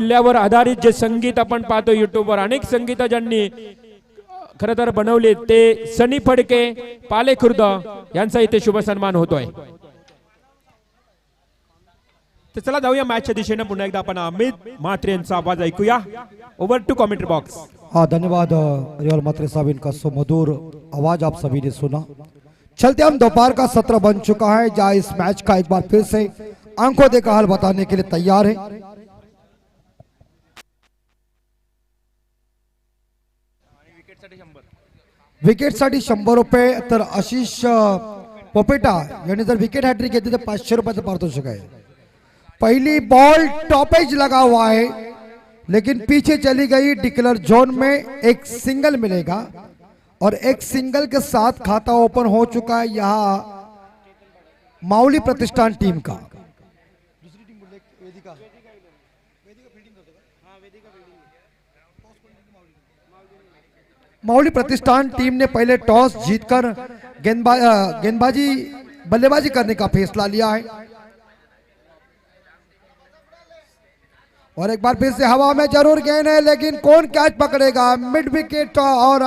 मूल्यावर आधारित जे संगीत आपण पाहतो युट्यूबवर, अनेक संगीत ज्यांनी खरं तर बनवले ते सनी फडके पाले खुर्द यांचा इथे शुभ सन्मान होतोय. तर चला जाऊया मॅचच्या दिशेने. पुन्हा एकदा आपण अमित म्हात्रे यांचा आवाज ऐकूया. Over to commentary box. हाँ, धन्यवाद रियल म्हात्रे साहब, इनका सुमधुर आवाज आप सभी ने सुना. चलते हम दोपहर का सत्र बन चुका है, जहाँ इस मैच का एक बार फिर से आंखों देखा हाल बताने के लिए तैयार है. विकेटसाठी 100 रुपये, तर आशिष पोपेटा यांनी जर विकेट हॅट्रिक घेतली तर 500 रुपयाचं पारितोषिक आहे. पहली बॉल टॉप एज लगा हुआ है, लेकिन पीछे चली गई. डिक्लेयर जोन में एक सिंगल मिलेगा और एक सिंगल के साथ खाता ओपन हो चुका है यहाँ माउली प्रतिष्ठान टीम का. माउली प्रतिष्ठान टीम ने पहले टॉस जीतकर बल्लेबाजी करने का फैसला लिया है. और एक बार फिर से हवा में जरूर गेंद है, लेकिन कौन कैच पकड़ेगा. मिड विकेट और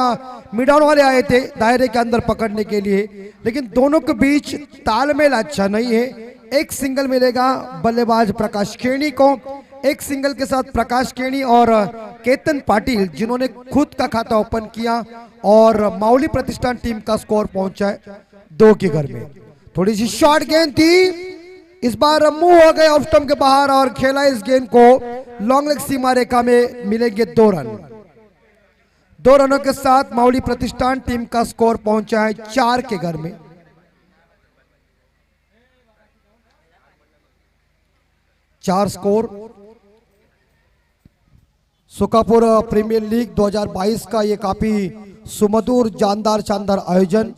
मिड ऑन वाले आए थे दायरे के अंदर पकड़ने के लिए, लेकिन दोनों के बीच तालमेल अच्छा नहीं है. एक सिंगल मिलेगा बल्लेबाज प्रकाश केणी को. एक सिंगल के साथ प्रकाश केणी और केतन पाटिल, जिन्होंने खुद का खाता ओपन किया, और माउली प्रतिष्ठान टीम का स्कोर पहुंचा है 2 के घर में. थोड़ी सी शॉर्ट गेंद थी, इस बार मूव हो गए ऑफ स्टंप के बाहर और खेला इस गेंद को लॉन्ग लेग सीमा रेखा में. मिलेंगे 2 रन. 2 रनों के साथ माउली प्रतिष्ठान टीम का स्कोर पहुंचा है 4 के घर में. चार स्कोर. सुकापुर प्रीमियर लीग 2022 का ये काफी सुमधुर जानदार शानदार आयोजन.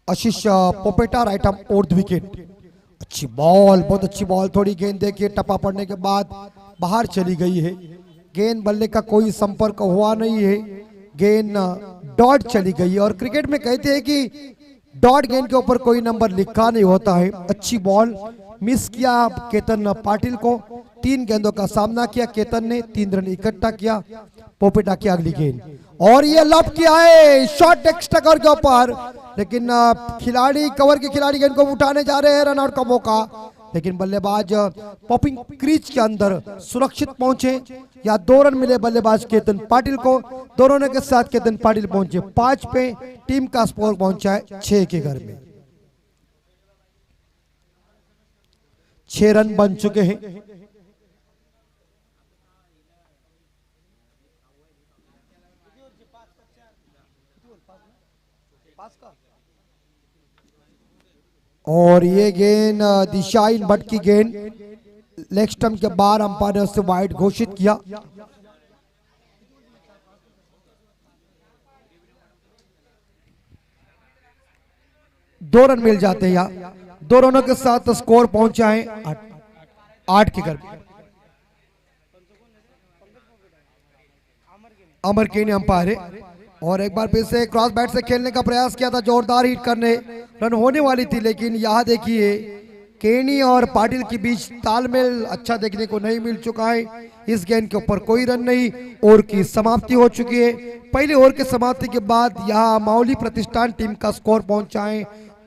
आशीष पोपेटा राइट आर्म फोर्थ विकेट. अच्छी बॉल, बहुत अच्छी बॉल. थोड़ी गेंद देखिए, टप्पा पड़ने के बाद बाहर चली गई है. गेंद बल्ले का कोई संपर्क हुआ नहीं है, गेंद डॉट चली गई है. और क्रिकेट में कहते हैं कि डॉट गेंद के ऊपर कोई नंबर लिखा नहीं होता है. अच्छी बॉल मिस किया केतन पाटिल को. 3 गेंदों का सामना किया केतन ने, 3 रन इकट्ठा किया. पोपेटा की अगली गेंद, और ये लॉब किया है शॉट एक्स्ट्रा कवर के ऊपर, लेकिन खिलाड़ी कवर के खिलाड़ी गेंद को उठाने जा रहे हैं. रनआउट का मौका, लेकिन बल्लेबाज पॉपिंग क्रीज के अंदर सुरक्षित पहुंचे. या 2 रन मिले बल्लेबाज केतन पाटिल को. 2 रनों के साथ केतन पाटिल पहुंचे 5 पे. टीम का स्कोर पहुंचा है 6 के घर में. 6 रन बन चुके हैं. और ये गेंद दिशाइन भट्ट की गेंद लेग स्टंप के बाहर अंपायर ने उससे वाइड घोषित किया. दो रन मिल जाते हैं यहाँ. 2 रनों के साथ स्कोर पहुंचा है 8 के घर में. अमर केनी अंपायर है. और एक बार फिर से क्रॉस बैट से खेलने का प्रयास किया था, जोरदार हिट करने रन होने वाली थी, लेकिन यहाँ देखिए केनी और पाटिल के बीच तालमेल अच्छा देखने को नहीं मिल चुका है. इस गेंद के ऊपर कोई रन नहीं. ओवर की समाप्ति हो चुकी है. पहले ओवर की समाप्ति के बाद यहाँ माउली प्रतिष्ठान टीम का स्कोर पहुंचा है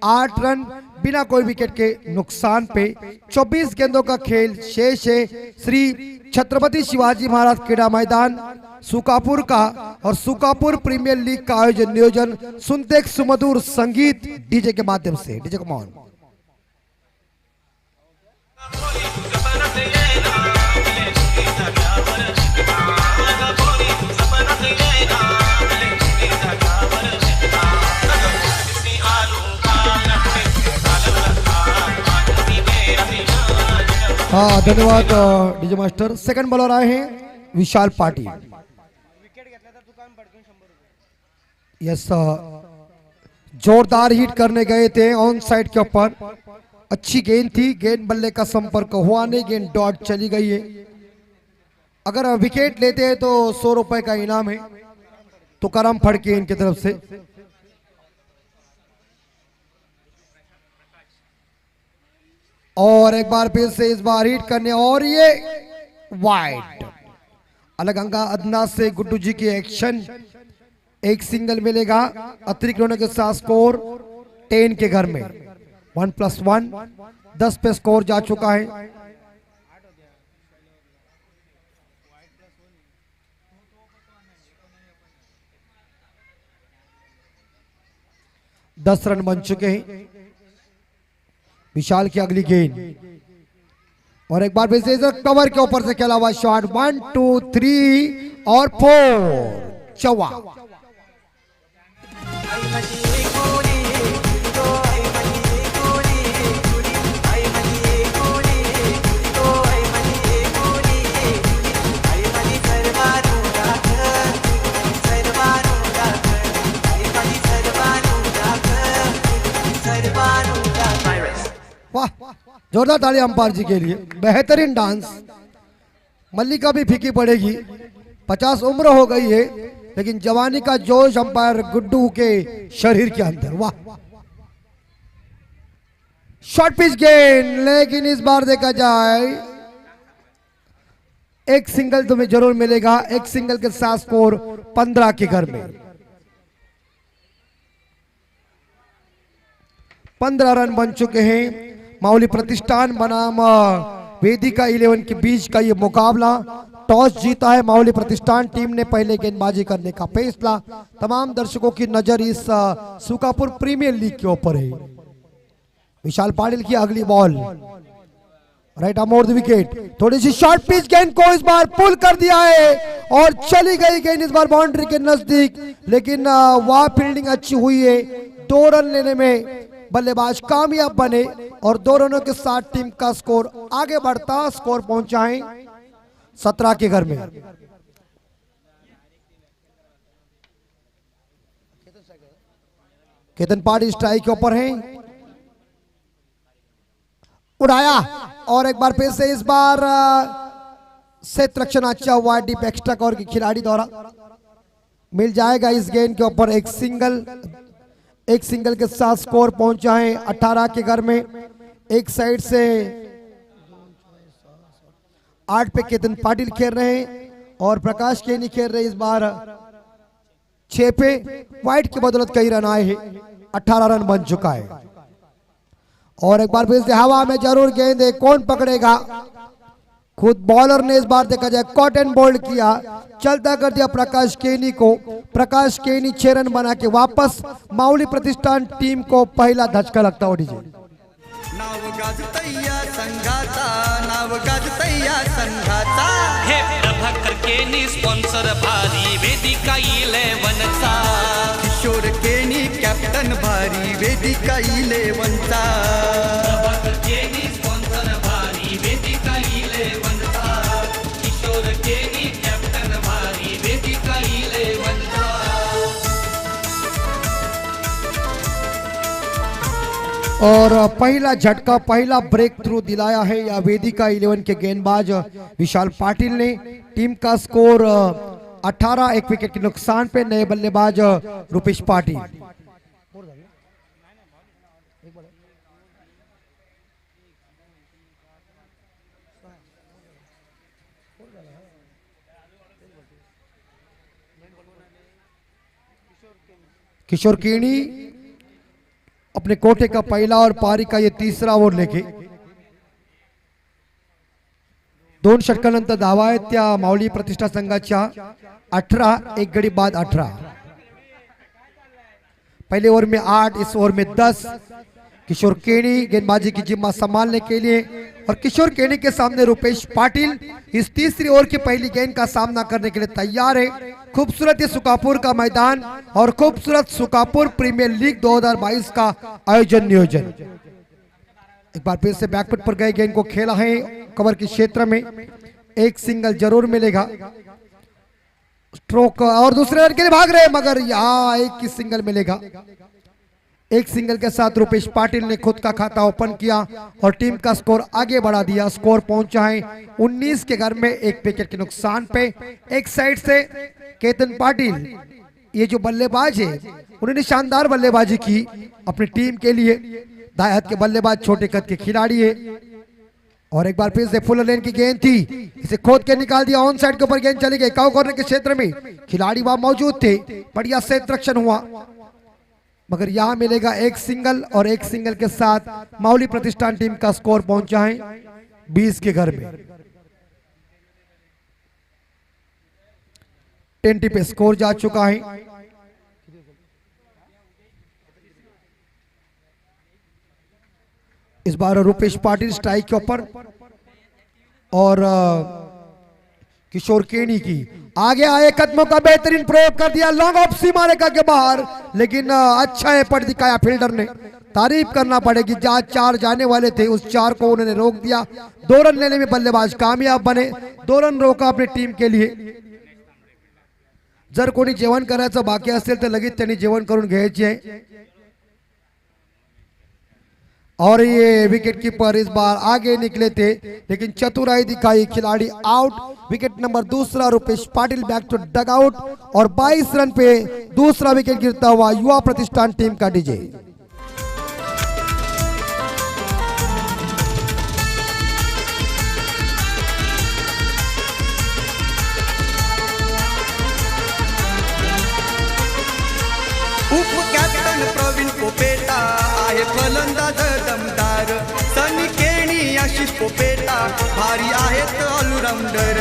8 रन बिना कोई विकेट के नुकसान पे. 24 गेंदों का खेल शेष है. श्री छत्रपति शिवाजी महाराज क्रीड़ा मैदान सुकापुर का, और सुकापुर प्रीमियर लीग का आयोजन नियोजन सुनते एक सुमधुर संगीत डीजे के माध्यम से. DJ come on. हाँ, धन्यवाद डीजे मास्टर. सेकंड बॉलर आए हैं विशाल पाटिल. यस, जोरदार हिट करने गए थे ऑन साइड के ऊपर. अच्छी गेंद थी, गेंद बल्ले का संपर्क हुआ नहीं, गेंद डॉट चली गई है. अगर विकेट लेते हैं तो 100 रुपए का इनाम है. तो करम फड़के इनकी तरफ से. और एक बार फिर से इस बार हिट करने और ये वाइड। अलगंगा अदना से गुड्डू जी की एक्शन, एक सिंगल मिलेगा अतिरिक्त रनों के साथ स्कोर 10 के घर में 1+1 10 पे स्कोर जा चुका है। दस रन बन चुके हैं। विशाल की अगली गेंद और एक बार फिर से कवर के ऊपर से खेला हुआ शॉट 1 2 3 और 4 चौवा। वाह, जोरदार ताली अंपायर जी के लिए, बेहतरीन डांस। मल्लिका भी फीकी पड़ेगी, 50 उम्र हो गई है लेकिन जवानी का जोश अंपायर गुड्डू के शरीर के अंदर। वाह, शॉर्ट पिच गेंद, लेकिन इस बार देखा जाए एक सिंगल तुम्हें जरूर मिलेगा। एक सिंगल के साथ स्कोर 15 के घर में 15 रन बन चुके हैं। माउली प्रतिष्ठान बनाम वेदिका 11 के बीच का ये मुकाबला। टॉस जीता है माउली प्रतिष्ठान टीम ने, पहले गेंदबाजी करने का फैसला। तमाम दर्शकों की नजर इस सुकापुर प्रीमियर लीग के ऊपर है। विशाल पाटिल की अगली ball, right arm over the wicket. थोड़ी सी शॉर्ट पिच गेंद को इस बार पुल कर दिया है और चली गई गेंद इस बार बाउंड्री के नजदीक, लेकिन वहां फील्डिंग अच्छी हुई है। 2 रन लेने में बल्लेबाज कामयाब बने और 2 रनों के साथ टीम का स्कोर आगे बढ़ता। स्कोर पहुंचा है 17 के घर में। केतन पाटिल स्ट्राइक के ऊपर है, उड़ाया और एक बार फिर से इस बार सेट रक्षण अच्छा हुआ। डीप एक्स्ट्रा कवर की खिलाड़ी द्वारा मिल जाएगा इस गेंद के ऊपर एक सिंगल। एक सिंगल के साथ स्कोर पहुंचा है 18 के घर में। एक साइड से 8 पे केतन पाटिल खेल रहे हैं और प्रकाश केनी खेल रहे इस बार 6 पे। वाइड की बदौलत कई रन आए हैं, 18 रन बन चुका है। और एक बार फिर से हवा में जरूर गेंद है, कौन पकड़ेगा? खुद बॉलर ने इस बार देखा जाए कॉट एंड बोल्ड किया, चलता कर दिया प्रकाश केनी को। प्रकाश केनी 6 रन बना के वापस माउली प्रतिष्ठान टीम को पहला धचका लगता हो। डीजे नाव गाजतैया संघाचा, नाव गाजतैया संघाचा। हे प्रभाकर केनी स्पॉन्सर भारी वेदिका 11चा। किशोर केनी कॅप्टन भारी वेदिका 11चा। प्रभाकर केनी स्पॉन्सर भारी वेदिका 11चा। किशोर केनी कॅप्टन भारी वेदिका 11चा। और पहला झटका, पहला ब्रेक थ्रू दिलाया है या वेदिका 11 के गेंदबाज विशाल पाटिल ने। टीम का स्कोर 18, 1 विकेट के नुकसान पे। नए बल्लेबाज रुपेश पाटिल। किशोर केनी अपने कोटे का पहला और पारी का ये तीसरा ओव्हर लेके 2 षटकानंतर धावा आहेत त्या माऊली प्रतिष्ठा संघाच्या 18, एक गडी बाद 18। पहले ओवर में 8, इस ओवर में 10। किशोर केनी गेंदबाजी की जिम्मा संभालने के लिए और किशोर केनी के सामने रुपेश पाटिल इस तीसरी ओवर की पहली गेंद का सामना करने के लिए तैयार है। खूबसूरत ये सुकापुर का मैदान और खूबसूरत सुकापुर प्रीमियर लीग 2022 का आयोजन नियोजन। एक बार फिर से बैकफुट पर गए गेंद को खेला है कवर के क्षेत्र में। एक सिंगल जरूर मिलेगा। स्ट्रोक और दूसरे रन के लिए भाग रहे मगर यहाँ एक ही सिंगल मिलेगा। एक सिंगल के साथ रुपेश पाटिल ने खुद का खाता ओपन किया और टीम का स्कोर आगे बढ़ा दिया। स्कोर पहुंचा है 19 के घर में, 1 विकेट के नुकसान पे। एक साइड से केतन पाटिल, ये जो बल्लेबाज है उन्होंने शानदार बल्लेबाजी की अपनी टीम के लिए। दाएं हाथ के बल्लेबाज छोटे कद के खिलाड़ी है। और एक बार फिर से फुल लेन की गेंद थी, इसे खोद के निकाल दिया, ऑन साइड के ऊपर गेंद चली गई। काउ कॉर्नर के क्षेत्र में खिलाड़ी वहां मौजूद थे, बढ़िया सेट रक्षण हुआ, मगर यहां मिलेगा एक सिंगल और एक सिंगल के साथ माउली प्रतिष्ठान टीम का स्कोर पहुंचा है 20 के घर में। 20 पे स्कोर जा चुका है। इस बार रूपेश पाटिल स्ट्राइक के ऊपर और किशोर केनी की आगे आए कदमों का बेहतरीन प्रयोग कर दिया, लॉन्ग ऑफ सीमा रेखा के बाहर, लेकिन अच्छा एफर्ट दिखाया फील्डर ने, तारीफ करना पड़ेगी। जहां 4 जाने वाले थे उस 4 को उन्होंने रोक दिया। 2 रन लेने में बल्लेबाज कामयाब बने, 2 रन रोका अपनी टीम के लिए। जर कोणी जेवण करायचं बाकी असेल तर लगेच त्यांनी जेवण करून घ्यायचे। और ये विकेट कीपर इस बार आगे निकले थे, लेकिन चतुराई दिखाई, खिलाड़ी out. Wicket number 2 Rupesh Patil back to dugout और 22 रन पे दूसरा विकेट गिरता हुआ युवा प्रतिष्ठान टीम का डीजे। उप कॅप्टन प्रवीण पोपेटा आहे फलंदाज दमदार, सनी केणी आशिष पोपेटा भारी आहेत ऑलराऊंडर।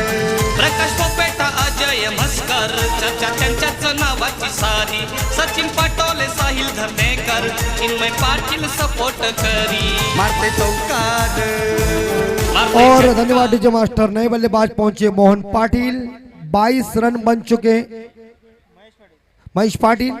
प्रकाश पोपेटा अजय म्हस्कर चर्चा त्यांच्याच नावाची सारी, सचिन पटोले साहिल धर्मेकर चिन्मय पाटील सपोर्ट करी, मारते चौकार। और धन्यवाद डीजे मास्टर। नए बल्लेबाज पहुंचे मोहन पाटिल, 22 रन बन चुके। महेश पाटिल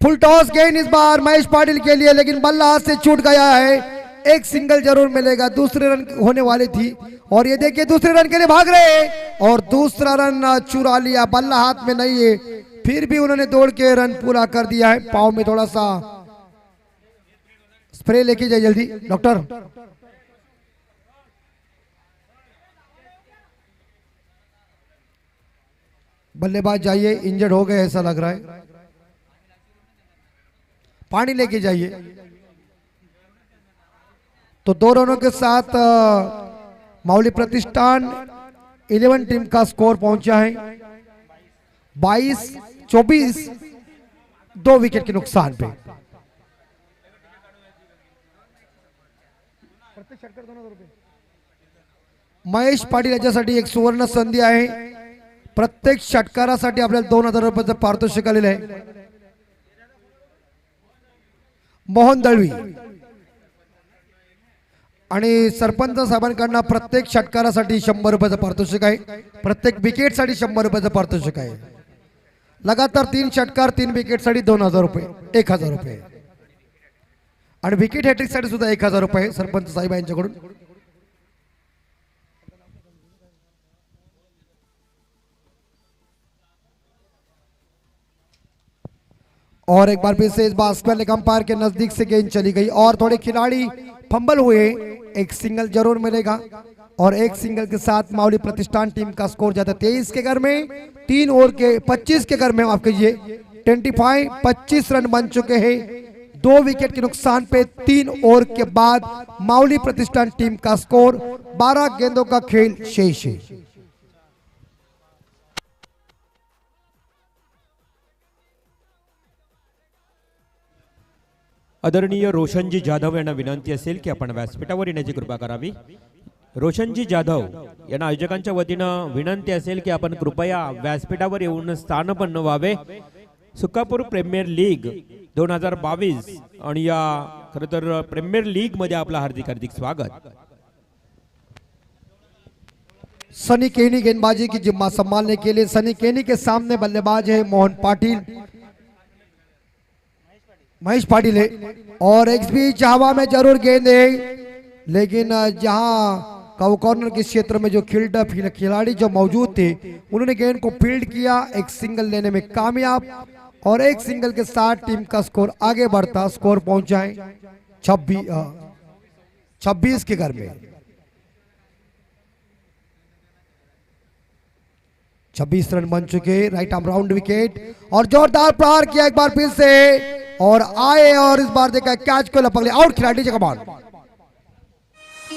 फुल टॉस गेंद इस बार महेश पाटिल के लिए, लेकिन बल्ला हाथ से छूट गया है। एक सिंगल जरूर मिलेगा, दूसरे रन होने वाली थी और ये देखिए दूसरे रन के लिए भाग रहे और दूसरा रन चुरा लिया, बल्ला हाथ में नहीं है, फिर भी उन्होंने दौड़ के रन पूरा कर दिया है। पाँव में थोड़ा सा स्प्रे लेके जाइए जल्दी डॉक्टर। बल्लेबाज जाइए, इंजर्ड हो गए ऐसा लग रहा है, पानी लेके जाइए। तो 2 रनों के साथ माउली प्रतिष्ठान 11 टीम का स्कोर पहुंचा है 22-24, 2 विकेट के नुकसान पे। महेश पाटील याच्यासाठी एक सुवर्ण संधी आहे, प्रत्येक षटकारासाठी आपल्याला 2000 रुपयाचं पारितोषिक आलेलं आहे। मोहन दळवी आणि सरपंच साहेबांकडून प्रत्येक षटकारासाठी 100 रुपयाचं पारितोषिक आहे, प्रत्येक विकेट साठी 100 रुपयाचं पारितोषिक आहे। लगातार 3 षटकार 3 विकेट साठी 2000 रुपये, 1000 रुपये आणि विकेट हॅट्रिक साठी सुद्धा 1000 रुपये सरपंच साहेब यांच्याकडून। और एक बार फिर से इस बार स्क्वायर लेग अंपायर के नजदीक से गेंद चली गई और थोड़े खिलाड़ी फंबल हुए, एक सिंगल जरूर मिलेगा और एक सिंगल के साथ माउली प्रतिष्ठान टीम का स्कोर जाता है 23 के घर में, 3 ओवर के 25 के घर में माफ कीजिए 25 रन बन चुके हैं। 2 विकेट के नुकसान पे 3 ओवर के बाद माउली प्रतिष्ठान टीम का स्कोर 12 गेंदों का खेल शेष है। आदरणीय रोशनजी जाधव यांना विनंती असेल की आपण व्यासपीठावर येण्याची कृपा करावी। रोशनजी जाधव यांना आयोजकांच्या वतीनं विनंती असेल की आपण कृपया व्यासपीठावर येऊन स्थानपन्न व्हावे। सुकापूर प्रीमियर लीग 2022 आणि या खरं तर प्रीमियर लीग मध्ये आपलं हार्दिक हार्दिक स्वागत। सनी केनी गेंदबाजी की जिम्मा संभालने के लिए, सनी केनी के सामने बल्लेबाज है मोहन पाटिल, महेश पाटिल है और एक बीच हवा में जरूर गेंद है, लेकिन जहां काउ कॉर्नर के क्षेत्र में जो खिलाड़ी जो मौजूद थे उन्होंने गेंद को फील्ड किया, एक सिंगल लेने में कामयाब और एक सिंगल के साथ टीम का स्कोर आगे बढ़ता, स्कोर पहुंचा है 26 के घर में। 26 रन बन चुके, राइट आर्म राउंड विकेट और जोरदार प्रहार किया एक बार फिर से और आए और इस बार देखा कैच को लपक लिया, आउट खिलाड़ी जगह बॉल।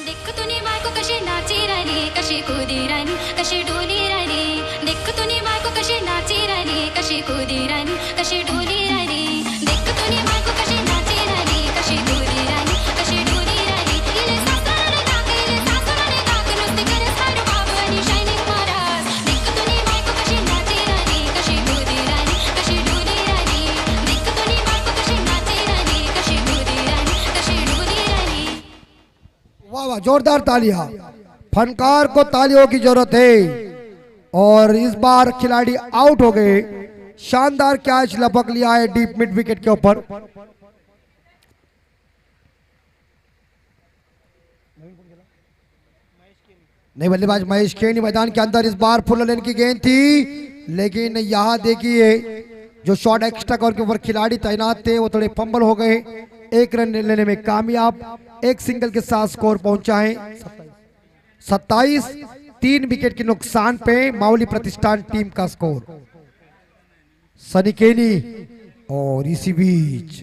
देख तूने बायको कशी नाची राहिली, कशी कूदी राहिली, कशी डोली राहिली. देख तूने बायको कशी नाची राहिली, कशी कूदी राहिली, कशी डोली राहिली. देख तूने बायको कशी नाची राहिली, कशी कूदी राहिली, कशी डोली राहिली. इले सासराने दाग, इले सासराने दाग, नुसती करे साडू बाबू आणि शायनिंग महाराज. देख तूने बायको कशी नाची राहिली, कशी कूदी राहिली, कशी डोली राहिली. देख तूने बायको कशी नाची राहिली, कशी कूदी राहिली, कशी डोली राहिली. वाह वाह, जोरदार तालियां, फनकार को तालियों की जरूरत है। और इस बार खिलाड़ी आउट हो गए, शानदार कैच लपक लिया है डीप मिड विकेट के ऊपर। नहीं, बल्लेबाज महेश केनी मैदान के अंदर। इस बार फुल लेन की गेंद थी, लेकिन यहां देखिए जो शॉट एक्स्ट्रा कवर के ऊपर खिलाड़ी तैनात थे वो थोड़े फंबल हो गए। एक रन लेने में कामयाब, एक सिंगल के साथ स्कोर पहुंचा है 27। 3 विकेट के नुकसान पे माउली प्रतिष्ठान टीम का स्कोर। सनी केनी और इसी बीच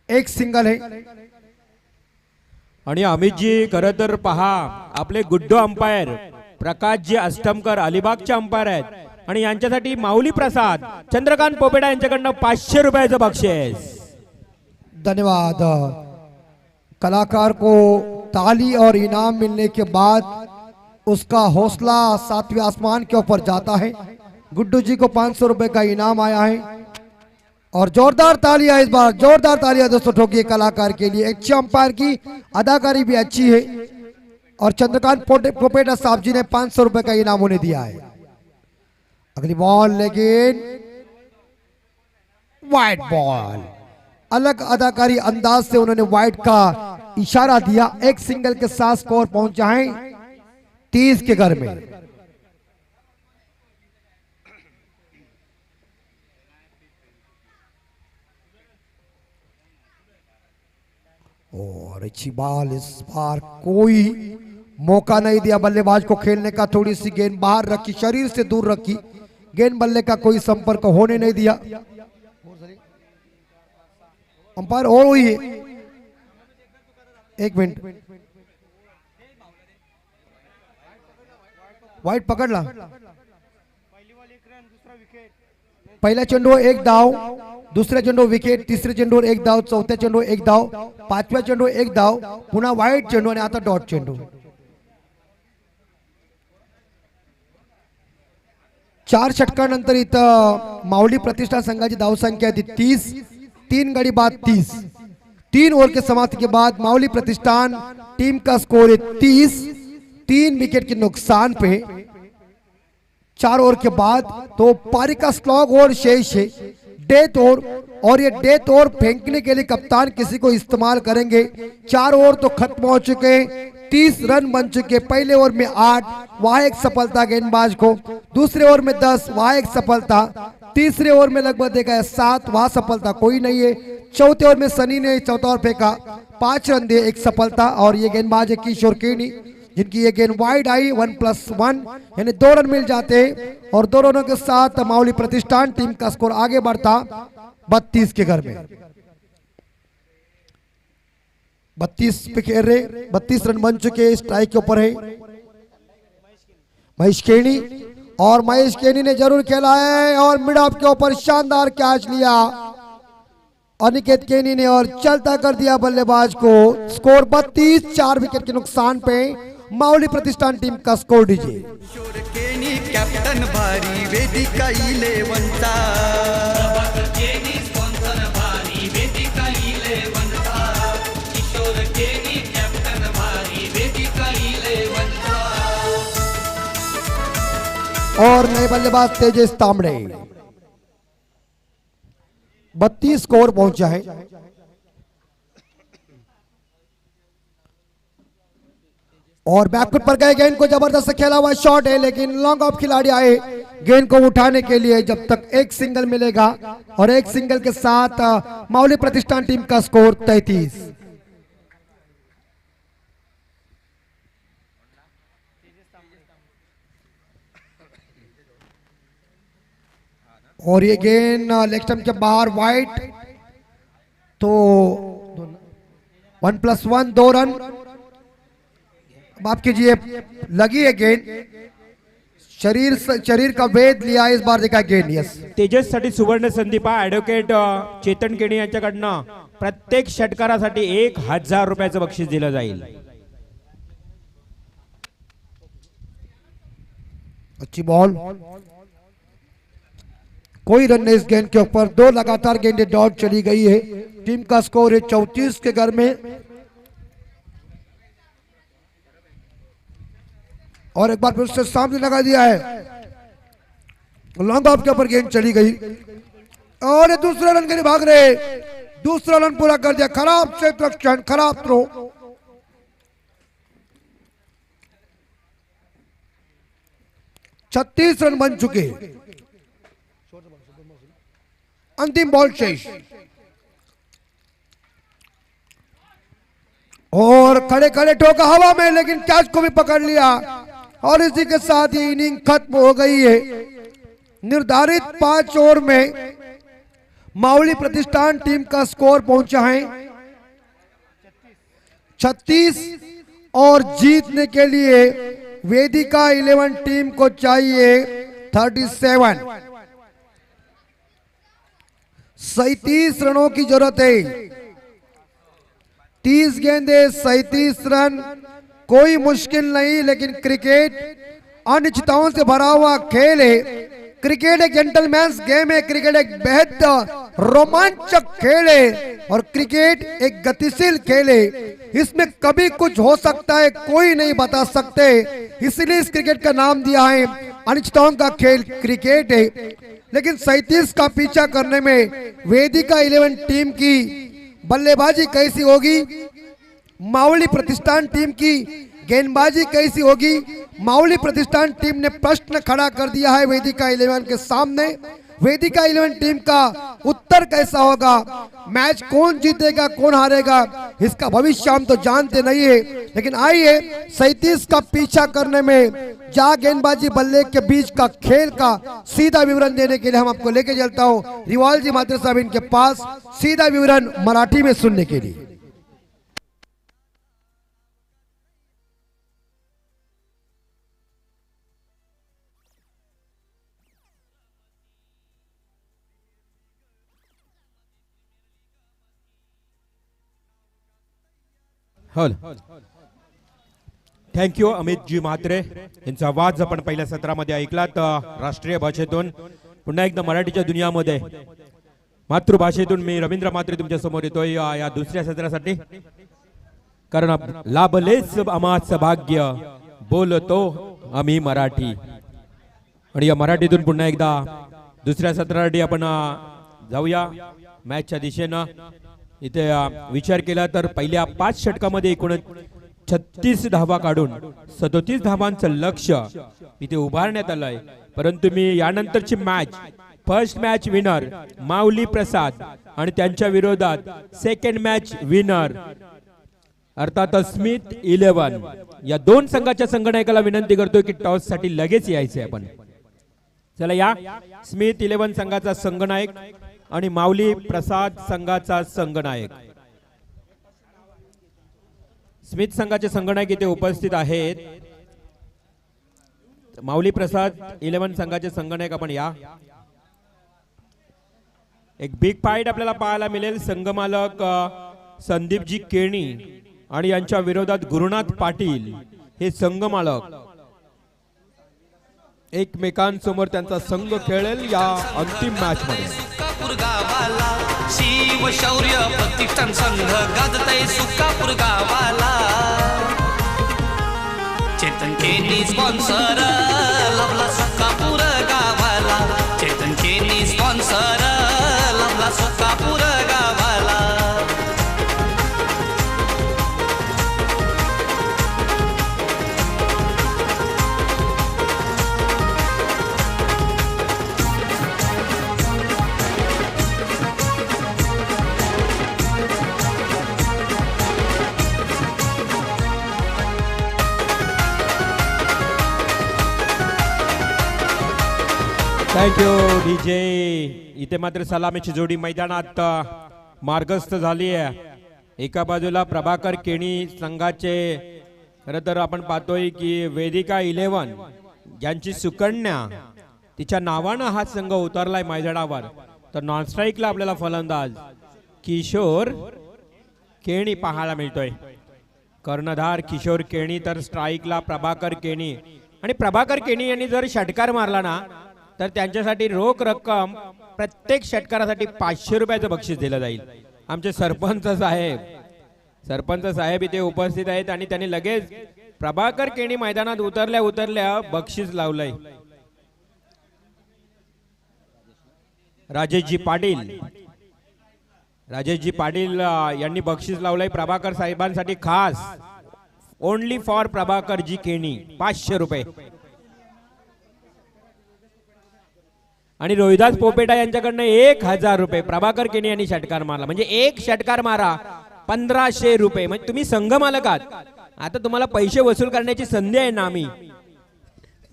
एक सिंगल है। आणि अमितजी खरं तर पहा, आपले गुड्डो अंपायर प्रकाशजी अष्टमकर अलिबागचे अंपायर आहेत आणि यांच्यासाठी माऊली प्रसाद चंद्रकांत पोपेडा यांच्याकडनं 500 रुपयाचं बक्षीस। धन्यवाद। कलाकार को ताली और इनाम मिलने के बाद उसका हौसला 7वें आसमान के ऊपर जाता है। गुड्डू जी को 500 रुपए का इनाम आया है और जोरदार तालियां, इस बार जोरदार तालियां दोस्तों ठोकिए कलाकार के लिए। अच्छे अंपायर की अदाकारी भी अच्छी है और चंद्रकांत पोपेटा साहब जी ने 500 रुपए का इनाम उन्हें दिया है। अगली बॉल लेकिन वाइड बॉल, अलग अदाकारी अंदाज से उन्होंने वाइड का इशारा दिया। एक सिंगल के साथ स्कोर पहुंचा है 30 के घर में। और अच्छी बॉल, इस बार कोई मौका नहीं दिया बल्लेबाज को खेलने का। थोड़ी सी गेंद बाहर रखी, शरीर से दूर रखी, गेंद बल्ले का कोई संपर्क होने नहीं दिया। अंपायर और हुई है, 1 मिनट, वाइड पकड़ ला। पहिला चेंडू 1 धाव, दुसऱ्या चेंडू विकेट, तिसऱ्या चेंडूवर 1 धाव, चौथ्या चेंडूवर 1 धाव, 5व्या चेंडूवर 1 धाव, पुन्हा वाईड चेंडू आणि आता डॉट चेंडू। 4 षटकानंतर इथं माऊली प्रतिष्ठान संघाची धावसंख्या थी 30, 3 गडी बाद 30। 3 ओवर के समाप्ति के बाद माऊली प्रतिष्ठान टीम का स्कोर है 30। 3 विकेट के नुकसान पे 4 ओवर के बाद तो पारी का स्लॉग और शेष है डेथ ओवर, और ये डेथ ओवर फेंकने के लिए कप्तान किसी को इस्तेमाल करेंगे। 4 ओवर तो खत्म हो चुके हैं, 30 रन बन चुके। पहले ओवर में 8, वहां एक सफलता गेंदबाज को। दूसरे ओवर में 10, वहां एक सफलता। तीसरे ओवर में लगभग देखा है 7, वहां सफलता कोई नहीं है। चौथे ओवर में सनी ने चौथा ओवर फेंका, 5 रन दिए, एक सफलता। और ये गेंदबाज है किशोर केनी, जिनकी ये गेंद वाइड आई। 1+1 यानी 2 रन मिल जाते हैं और 2 रनों के साथ माऊली प्रतिष्ठान टीम का स्कोर आगे बढ़ता 32 के घर में। 32 पे खेल रहे, 32 रन बन चुके, स्ट्राइक के ऊपर है महेश केनी। और महेश केनी ने जरूर खेला है और मिड ऑफ के ऊपर शानदार कैच लिया अनिकेत केनी ने और चलता कर दिया बल्लेबाज को। स्कोर 32, 4 विकेट के नुकसान पे माऊली प्रतिष्ठान टीम का स्कोर दीजिए। किशोर केनी कॅप्टन भारी वेदिका 11चा। और नए बल्लेबाज तेजेश तांबड़े। 32 स्कोर पहुंचा है। और बैकफुट पर गए, गेंद को जबरदस्त खेला हुआ शॉट है, लेकिन लॉन्ग ऑफ खिलाड़ी आए गेंद को उठाने के लिए। जब तक एक सिंगल मिलेगा और एक सिंगल के साथ माऊली प्रतिष्ठान टीम का स्कोर 33। और ये गेंद लेग स्टंप के बाहर वाइट, तो 1+1 2 रन। माफ कीजिए, लगी है गेंद, शरीर का वेध लिया इस बार, देखा गेंद। यस, तेजससाठी सुवर्ण संधी पहा, ॲडव्होकेट चेतन केणी यांच्याकडनं प्रत्येक षटकारासाठी 1000 रुपयाचं बक्षीस दिलं जाईल। अच्छी बॉल, कोई रन नहीं इस गेंद के ऊपर। 2 लगातार गेंदें डॉट चली गई है। टीम का स्कोर है 34 के घर में। और एक बार फिर से सामने लगा दिया है, लॉन्ग ऑफ के ऊपर गेंद चली गई और ये दूसरा रन के लिए भाग रहे। दूसरा रन पूरा कर दिया, खराब क्षेत्ररक्षण, खराब थ्रो। छत्तीस रन बन चुके। अंतिम बॉल शेष और खड़े खड़े ठोका हवा में, लेकिन कैच को भी पकड़ लिया और इसी के साथ ही इनिंग खत्म हो गई है। निर्धारित 5 ओवर में मावली प्रतिष्ठान टीम का स्कोर पहुंचा है 36 और जीतने के लिए वेदिका 11 टीम को चाहिए 37। 37 रनों की जरूरत है। 30 गेंदे 37 रन, कोई मुश्किल नहीं, लेकिन क्रिकेट अनिश्चितताओं से भरा हुआ खेल है। क्रिकेट एक जेंटलमैन्स गेम है, क्रिकेट एक बेहद रोमांचक खेल है और क्रिकेट एक गतिशील खेल है। इसमें कभी कुछ हो सकता है, कोई नहीं बता सकते, इसलिए इस क्रिकेट का नाम दिया है अनिश्चितताओं का खेल क्रिकेट है। लेकिन 37 का पीछा करने में वेदिका 11 टीम की बल्लेबाजी कैसी होगी, मावली प्रतिष्ठान टीम की गेंदबाजी कैसी होगी। मावली प्रतिष्ठान टीम ने प्रश्न खड़ा कर दिया है वेदिका 11 के सामने। वेदिका 11 टीम का उत्तर कैसा होगा, मैच कौन जीतेगा कौन हारेगा, इसका भविष्य हम तो जानते नहीं है। लेकिन आइए 37 का पीछा करने में जा गेंदबाजी बल्ले के बीच का खेल का सीधा विवरण देने के लिए हम आपको लेके चलता हूं रिवाल जी मात्रे साहब इनके पास, सीधा विवरण मराठी में सुनने के लिए। हल थँक्यू अमितजी म्हात्रे यांचा आवाज आपण पहिल्या सत्रामध्ये ऐकलात राष्ट्रीय भाषेतून। पुन्हा एकदा मराठीच्या दुनियामध्ये मातृभाषेतून मी रवींद्र म्हात्रे तुमच्या समोर येतोय या दुसऱ्या सत्रासाठी, कारण लाभलेच आम्हाच भाग्य बोलतो आम्ही मराठी। आणि या मराठीतून पुन्हा एकदा दुसऱ्या सत्रासाठी आपण जाऊया मॅचच्या दिशेनं। इथे विचार केला तर पहिल्या 5 षटकामध्ये एकूण 36 धावा काढून 37 धावांचं लक्ष्य इथे उभारण्यात आलंय। परंतु मी यानंतरची मॅच, फर्स्ट मॅच विनर माऊली प्रसाद आणि त्यांच्या विरोधात सेकंड मॅच विनर अर्थात स्मिथ 11 या 2 संघाच्या संघनायकाला विनंती करतोय की टॉस साठी लगेच यायचंय आपण। चला या, स्मिथ 11 संघाचा संघनायक आणि माऊली प्रसाद संघाचा संघनायक। स्मिथ संघाचे संघनायक इथे उपस्थित आहेत। माऊली प्रसाद 11 संघाचे संघनायक आपण या। एक बिग फाईट आपल्याला पाहायला मिळेल। संघमालक संदीपजी केणी आणि यांच्या विरोधात गुरुनाथ पाटील हे संघमालक एकमेकांसमोर त्यांचा संघ खेळेल या अंतिम मॅच मध्ये। गावाला शिव शौर्य प्रतिष्ठान संघ गाजतय सुकापूर गावाला। चेतन केनी स्पॉन्सर लवला सुकापूर गावाला। चेतन केनी स्पॉन्सर लवला सुकापूर गावाला। Thank you DJ. इथे मात्र सलामीची जोडी मैदानात मार्गस्थ झाली आहे. एका बाजूला प्रभाकर केणी संघाचे खरं तर आपण पाहतोय की वेदिका 11 ज्यांची सुकन्या तिच्या नावानं हा संघ उतरलाय मैदानावर. तर नॉन स्ट्राईकला आपल्याला फलंदाज किशोर केणी पाहायला मिळतोय. कर्णधार किशोर केणी तर स्ट्राईकला प्रभाकर केणी. आणि प्रभाकर केणी यांनी जर षटकार मारला ना तर त्यांच्यासाठी रोख रक्कम प्रत्येक षटकारासाठी 500 रुपयाचं बक्षीस दिलं जाईल. आमचे सरपंच साहेब इथे उपस्थित आहेत आणि त्यांनी लगेच प्रभाकर केणी मैदानात उतरल्या बक्षीस लावलंय. राजेशजी पाटील यांनी बक्षीस लावलंय प्रभाकर साहेबांसाठी खास. ओनली फॉर प्रभाकर जी केणी 500 रुपये. आणि रोहिदास पोपेटा यांच्याकडनं 1000 रुपये. प्रभाकर केणी यांनी षटकार मारला म्हणजे एक षटकार मारा 1500 रुपये. म्हणजे तुम्ही संघ मालक आहात. आता तुम्हाला पैसे वसूल करण्याची संधी आहे ना. आम्ही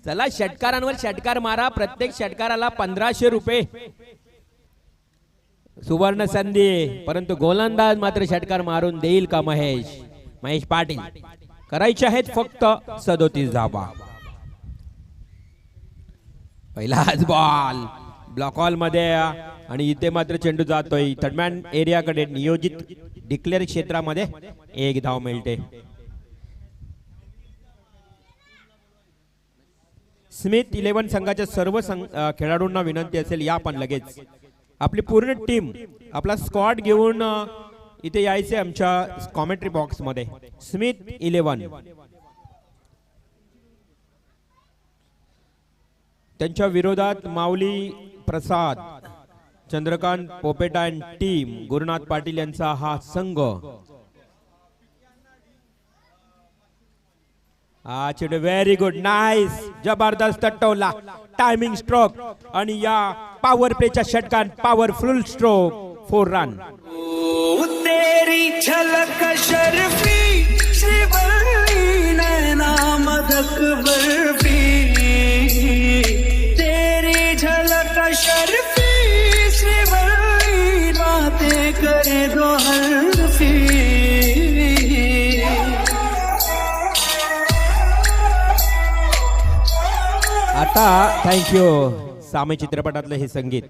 चला षटकारांवर षटकार मारा. प्रत्येक षटकाराला 1500 रुपये. सुवर्ण संधी. परंतु गोलंदाज मात्र षटकार मारून देईल का महेश पाटील. करायचे आहेत फक्त 37 धावा. पहिलाच बॉल ब्लॉक हॉल मध्ये आणि इथे मात्र चेंडू जातोय थर्डमॅन एरियाकडे. नियोजित डिक्लेअर क्षेत्रामध्ये 1 धाव मिळते. स्मिथ 11 संघाच्या सर्व खेळाडूंना विनंती असेल या पण लगेच आपली पूर्ण टीम आपला स्क्वॉड घेऊन इथे यायचे आमच्या कॉमेंट्री बॉक्स मध्ये. स्मिथ 11 त्यांच्या विरोधात माऊली प्रसाद, चंद्रकांत पोपेटा अँड टीम, गुरुनाथ पाटील यांचा हा संघ. हा चेंडू व्हेरी गुड नाईस जबरदस्त टोला टायमिंग स्ट्रोक आणि या पॉवर प्लेच्या षटकात पॉवरफुल स्ट्रोक 4 रन. तेरी झलक शर्फी श्रीवल्ली नैना मदक बर्फी. तेरी झलक शर्फी श्रीवल्ली बातें करे दो हल्फी. आता थँक्यू. सामे चित्रपटातलं हे संगीत.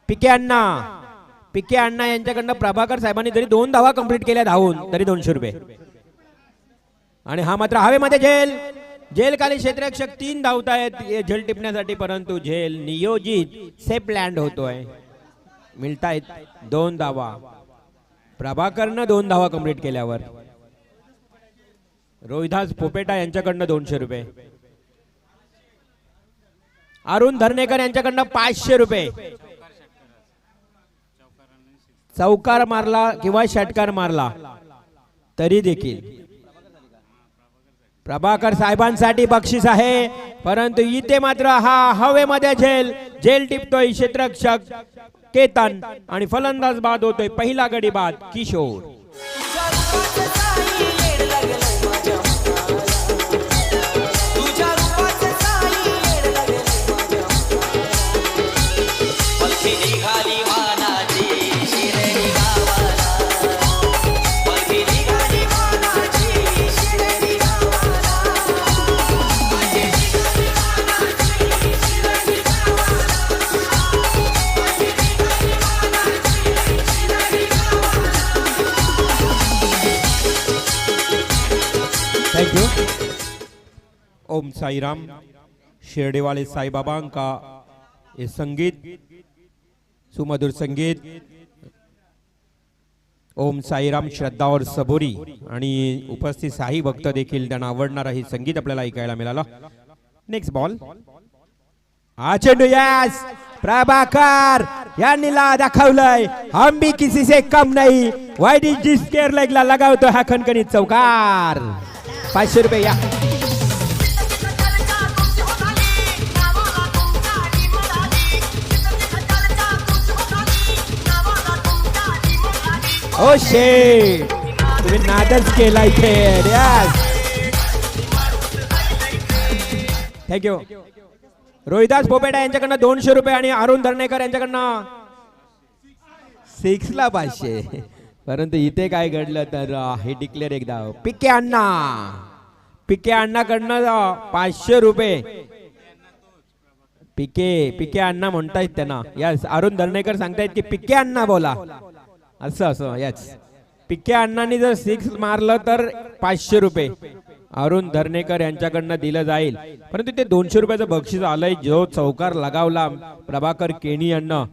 पिके अण्णा यांच्याकडनं प्रभाकर साहेबांनी जरी 2 धावा कंप्लीट केल्या धावून तरी 200 रुपये. आणि हा मात्र हवेमध्ये झेल खाली क्षेत्ररक्षक 3 धावतायत झेल टिपण्यासाठी. परंतु झेल नियोजित सेफ लँड होतोय. मिळतायत 2 धावा. प्रभाकरनं 2 धावा कंप्लीट केल्यावर. रोहिदास पोपेटा यांच्याकडनं 200 रुपये. अरुण धरणेकर यांच्याकडनं 500 रुपये. चौकार मारला किंवा षटकार मारला तरी देखील प्रभाकर साहेबांसाठी बक्षीस आहे. परंतु इथे मात्र हा हवेमध्ये झेल टिपतोय क्षेत्ररक्षक केतन आणि फलंदाज बाद होतोय. पहिला गडी बाद किशोर. Thank you. ओम साईराम शिरडी वाले साई बाबा का ये संगीत सुमधुर संगीत. ओम साईराम श्रद्धा और सबुरी आणि उपस्थित साई भक्त देखील त्यांना आवडणारं हे संगीत आपल्याला ऐकायला मिळालं. Next ball. हा चेंडू यस प्रभाकर यांनी ला दाखवलंय. हम भी किसी से कम नहीं. वाईट इज दिस केअर लेगला लगावतो हा खणखणीत चौकार. 500 रुपये या. ओ शेट तुम्ही नादच केला इथे. Yes thank you. रोहिदास पोपेटा यांच्याकडनं 200 रुपये आणि अरुण धरणेकर यांच्याकडनं 6 ला 500. परंतु इथे काय घडलं तर हे डिक्लेअर एकदा पिके अण्णाकडनं 500 रुपये. पिके अण्णा म्हणतायत त्यांना. यस, अरुण धरणेकर सांगतायत की पिके अण्णा बोला, असं यस. पिके अण्णांनी जर 6 मारलं तर 500 रुपये अरुण धरणेकर यांच्याकडनं दिलं जाईल. परंतु ते 200 रुपयाचं बक्षीस आलंय जो चौकार लगावला प्रभाकर केणी यांना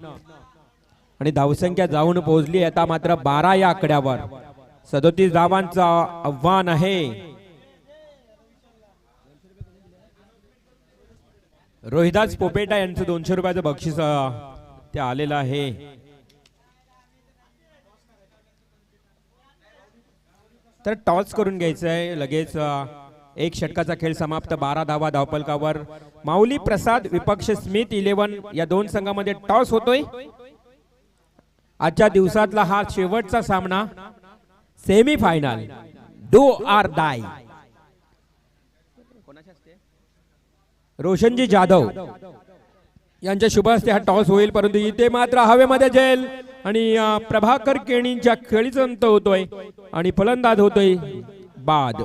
आणि धावसंख्या जाऊन पोहोचली आता मात्र 12 या आकड्यावर. 37 धावांचं आव्हान आहे. रोहिदास पोपेटा यांचं 200 रुपयाचं बक्षीस ते आलेलं आहे. तर टॉस करून घ्यायचं आहे लगेच. एक षटकाचा खेळ समाप्त. 12 धावा धावपलकावर. माऊली प्रसाद विपक्ष स्मिथ 11 या दोन संघामध्ये टॉस होतोय. आजच्या दिवसातला हा शेवटचा सामना, semi final, do or die. रोशनजी जाधव यांच्या शुभ हस्ते हा टॉस होईल. परंतु इथे मात्र हवेमध्ये झेल आणि प्रभाकर केणींच्या खेळीचा अंत होतोय आणि फलंदाज होतोय बाद.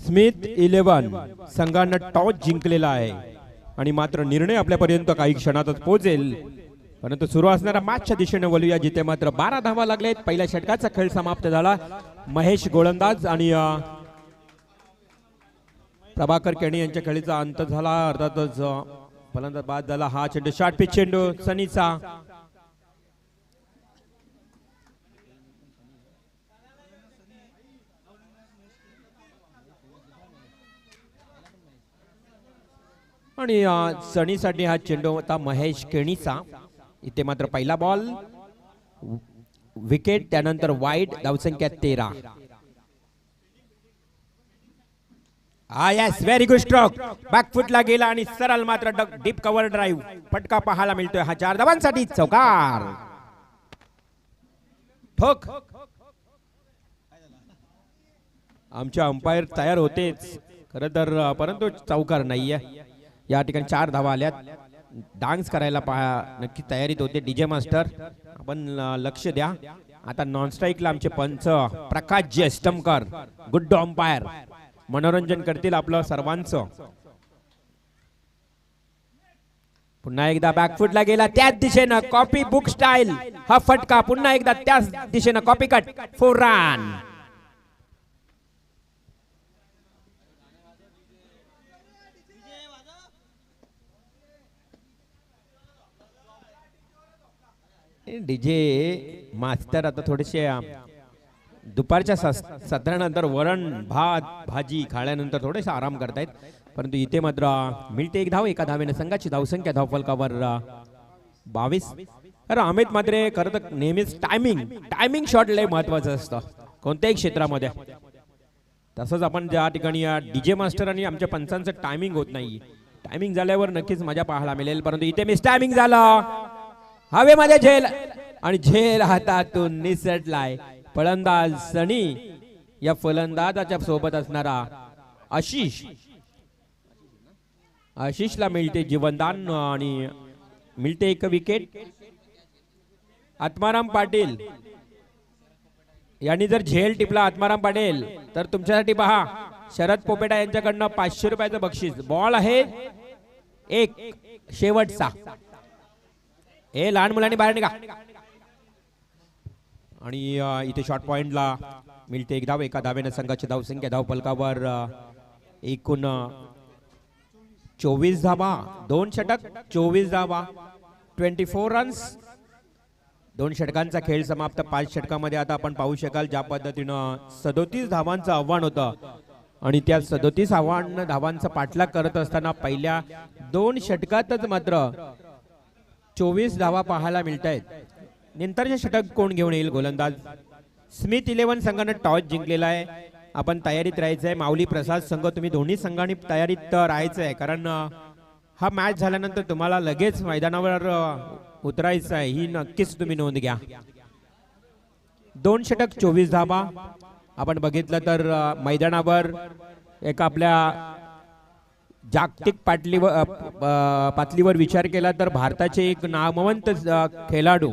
स्मिथ 11 संघानं टॉस जिंकलेला आहे आणि मात्र निर्णय आपल्यापर्यंत काही क्षणातच पोहोचेल. परंतु सुरू असणाऱ्या मॅचच्या दिशेने वळूया जिथे मात्र 12 धावा लागलेत. पहिल्या षटकाचा खेळ समाप्त झाला. महेश गोलंदाज आणि प्रभाकर केणी यांच्या खेळीचा अंत झाला. अर्थातच फलंदाज बाद झाला. हा चेंडू शॉर्ट पिच चेंडू सनीचा. आणि सनीसाठी हा चेंडू होता महेश केणीचा. इथे मात्र पहिला बॉल विकेट, त्यानंतर वाईड. धावसंख्या 13. Yes, very good stroke. बॅकफुटला गेला आणि सरळ मात्र डीप कव्हर ड्राईव्ह फटका पाहायला मिळतोय. हा 4 धावांसाठी चौकार. ठोक. आमचे अंपायर तयार होतेच खरं तर, परंतु चौकार नाहीये. या ठिकाणी 4 धावा आल्यात. डान्स करायला नक्की तयारीत होते डीजे मास्टर. आपण लक्ष द्या. आता नॉन स्ट्राईकला आमचे पंच प्रकाश जयस्तमकर, गुड अंपायर, मनोरंजन करतील आपलं सर्वांचं. पुन्हा एकदा बॅकफुटला गेला त्याच दिशेनं कॉपी बुक स्टाईल हा फटका. पुन्हा एकदा त्याच दिशेनं कॉपी कट. 4 रन. डीजे मास्तर आता थोडेसे दुपारच्या सत्रानंतर वरण भात भाजी खाल्यानंतर थोडेसे आराम करतायत. परंतु इथे मात्र मिळते 1 धाव. एका धावेने संघाची धावसंख्या धावफलकावर 22. अरे अमित मात्र खरं तर नेहमीच टायमिंग शॉट लय महत्वाचं असतं कोणत्याही क्षेत्रामध्ये. तसंच आपण ज्या ठिकाणी डीजे मास्टर आणि आमच्या पंचांचं टायमिंग होत नाही. टायमिंग झाल्यावर नक्कीच मजा पाहायला मिळेल. परंतु इथे मिस टायमिंग झालं. हवेमध्ये झेल आणि झेल हातातून निसटलाय. फलंदाज सनी. या फलंदाजाच्या सोबत असणारा आशिषला मिळते जीवनदान आणि मिळते 1 विकेट. आत्माराम पाटील यांनी जर झेल टिपला आत्माराम पाटील तर तुमच्यासाठी पहा शरद पोपेटा यांच्याकडनं 500 रुपयाचं बक्षीस. बॉल आहे 1 शेवटचा. लहान मुलांनी बाहेर निघा. आणि इथे शॉर्ट पॉइंटला मिळते 1 धाव. एका धावेने संघाची धावसंख्या धावफलकावर एकूण 24 धावा. 2 षटक 24 धावा 24 रन्स. 2 षटकांचा खेळ समाप्त. 5 षटकामध्ये आता आपण पाहू शकाल ज्या पद्धतीनं 37 धावांचं आव्हान होतं आणि त्या 37 धावांचा पाठलाग करत असताना पहिल्या 2 षटकातच मात्र 24 धावा पाहायला मिळत आहेत. नंतरचे षटक कोण घेऊन येईल गोलंदाज? स्मिथ 11 संघानं टॉस जिंकलेला आहे. आपण तयारीत राहायचं आहे. माऊली प्रसाद संघ तुम्ही दोन्ही संघांनी तयारीत राहायचं आहे, कारण हा मॅच झाल्यानंतर तुम्हाला लगेच मैदानावर उतरायचं आहे. ही नक्कीच तुम्ही नोंद घ्या. 2 षटक 24 धाबा. आपण बघितलं तर मैदानावर एक आपल्या जागतिक पातळीवर विचार केला तर भारताचे एक नामवंत खेळाडू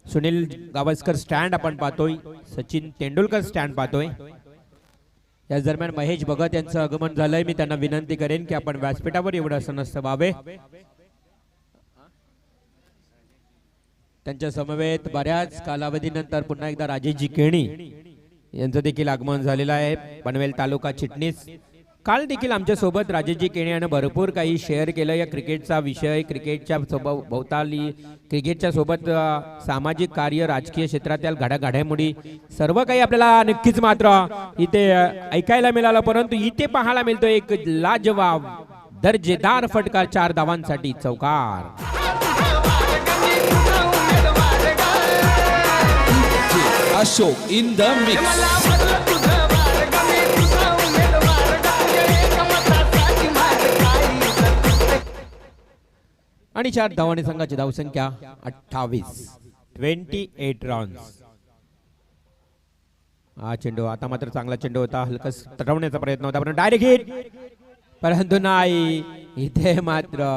सुनील गावस्कर स्टँड आपण पाहतोय, सचिन तेंडुलकर स्टँड पाहतोय. याच दरम्यान महेश भगत यांचं आगमन झालंय. मी त्यांना विनंती करेन की आपण व्यासपीठावर एवढं असं नसतं व्हावे. त्यांच्या समवेत बऱ्याच कालावधीनंतर पुन्हा एकदा राजेशजी केणी यांचं देखील आगमन झालेलं आहे. पनवेल तालुका चिटणीस. काल देखील आमच्या सोबत राजेशजी केणी यानं भरपूर काही शेअर केलं या क्रिकेटचा विषय, क्रिकेटच्या भोवताली, क्रिकेटच्या सोबत सामाजिक कार्य, राजकीय क्षेत्रातील घडामोडी सर्व काही आपल्याला नक्कीच मात्र इथे ऐकायला मिळालं. परंतु इथे पाहायला मिळतो एक लाजवाब दर्जेदार फटका 4 धावांसाठी चौकार. Ashok in the mix. आणि 4 धावांनी संघाची धावसंख्या 28. 28 रन्स. हा चेंडू आता मात्र चांगला चेंडू होता, हलकस तटवण्याचा प्रयत्न होता, पण डायरेक्ट हिट. परंतु नाही, इथे मात्र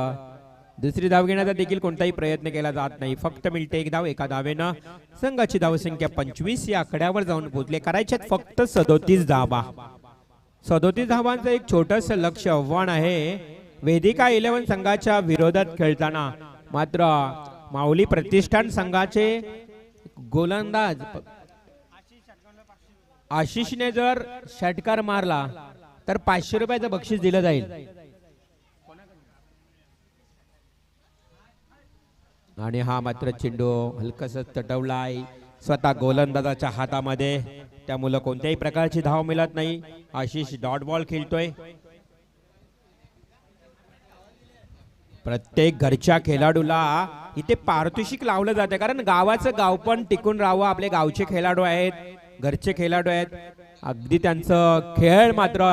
दुसरी धाव घेण्याचा देखील कोणताही प्रयत्न केला जात नाही. फक्त मिळते 1 धाव. एका धावेनं संघाची धावसंख्या 25 या आकड्यावर जाऊन पोहोचले. करायच्यात फक्त 37 धावा. 37 धावांचं एक छोटस लक्ष्य आव्हान आहे वेदिका 11 संघाच्या विरोधात खेळताना. मात्र माऊली प्रतिष्ठान संघाचे गोलंदाज आशिषने जर षटकार मारला तर 500 रुपयाचं बक्षीस दिलं जाईल. आणि हा मात्र चेंडू हलकस तटवलाय स्वतः गोलंदाजाच्या हातामध्ये, त्यामुळे कोणत्याही प्रकारची धाव मिळत नाही. आशिष डॉट बॉल खेळतोय. प्रत्येक घरच्या खेळाडूला इथे पारितोषिक लावलं जाते, कारण गावाचं गाव पण टिकून राहावं. आपले गावचे खेळाडू आहेत, घरचे खेळाडू आहेत. अगदी त्यांचं खेळ मात्र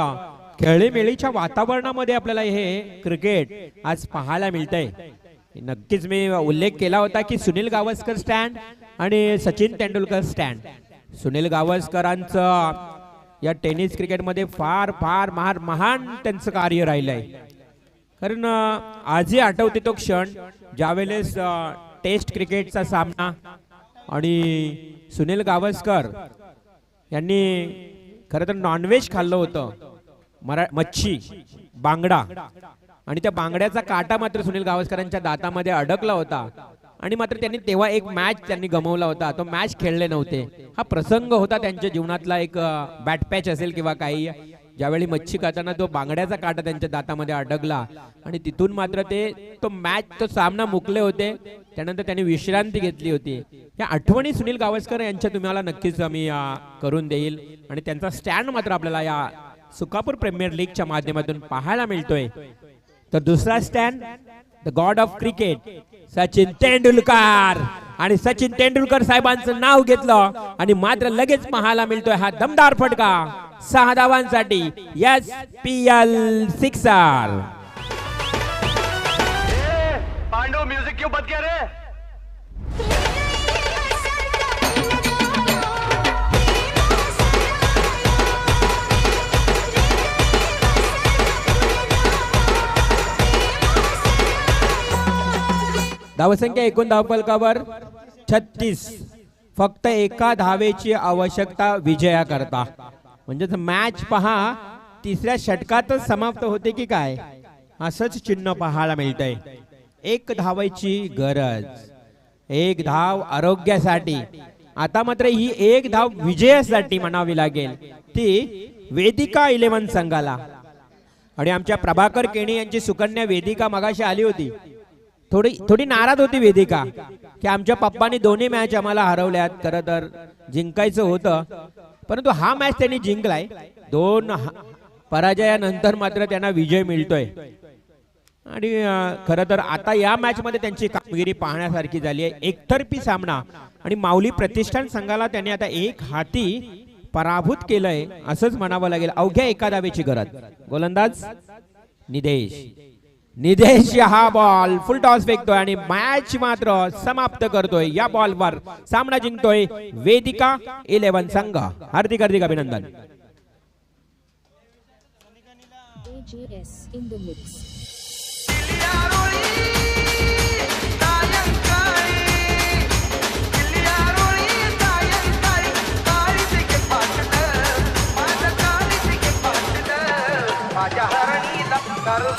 खेळीमेळीच्या वातावरणामध्ये आपल्याला हे क्रिकेट आज पाहायला मिळतंय. नक्कीच मी उल्लेख केला होता की सुनील गावस्कर स्टँड आणि सचिन तेंडुलकर स्टँड. सुनील गावस्करांचं या टेनिस क्रिकेटमध्ये फार फार महान त्यांचं कार्य राहिलंय. कारण आजही आठवते तो क्षण ज्यावेळेस टेस्ट क्रिकेटचा सामना आणि सुनील गावस्कर यांनी खरं तर नॉनव्हेज खाल्लं होतं, मच्छी, बांगडा, आणि त्या बांगड्याचा काटा मात्र सुनील गावस्करांच्या दातामध्ये अडकला होता. आणि मात्र त्यांनी तेव्हा एक मॅच त्यांनी गमावला होता, तो मॅच खेळले नव्हते. हा प्रसंग होता त्यांच्या जीवनातला, एक बॅट पॅच असेल किंवा काही. ज्यावेळी मच्छी खाताना तो बांगड्याचा काटा त्यांच्या दातामध्ये अडकला आणि तिथून मात्र तो सामना मुकले होते. त्यानंतर त्यांनी विश्रांती घेतली होती. या आठवणी सुनील गावस्कर यांच्या तुम्हाला नक्कीच आम्ही करून देईल. आणि त्यांचा स्टँड मात्र आपल्याला या सुकापूर प्रीमियर लीगच्या माध्यमातून पाहायला मिळतोय. तर दुसरा stand the God of cricket Sachin Tendulkar. आणि सचिन तेंडुलकर साहेबांचं नाव घेतलं आणि मात्र लगेच पाहायला मिळतोय हा दमदार फटका 6 धावांसाठी. SPL sixer. पांडू म्यूजिक क्यों बंद किया रे? धावसंख्या एकूण धावफलकावर 36. फक्त एका धावेची आवश्यकता विजयाकरता. म्हणजे मॅच पहा 3ऱ्या षटकातच समाप्त होते की काय, असंच चिन्ह पाहायला मिळतंय. 1 धावाची गरज, 1 धाव आरोग्यासाठी. आता मात्र ही 1 धाव विजयासाठी म्हणावी लागेल ती वेदिका 11 संघाला. आणि आमच्या प्रभाकर केणी यांची सुकन्या वेदिका मगाशी आली होती. थोडी नाराज होती वेदिका की आमच्या पप्पांनी दोन्ही मॅच आम्हाला हरवल्यात. खरं तर जिंकायचं होतं, परंतु हा मॅच त्यांनी जिंकलाय. 2 पराजयानंतर मात्र त्यांना विजय मिळतोय. आणि खरं तर आता या मॅच मध्ये त्यांची कामगिरी पाहण्यासारखी झाली आहे. एकतर्फी सामना आणि माऊली प्रतिष्ठान संघाला त्यांनी आता एक हाती पराभूत केलंय असंच म्हणावं लागेल. अवघ्या एका धावेची गरज. गोलंदाज निदेश हा बॉल फुल टॉस फेकतोय आणि मॅच मात्र समाप्त करतोय. या बॉलवर सामना जिंकतोय वेदिका 11 संघ. हार्दिक हार्दिक अभिनंदन. AJS in the mix.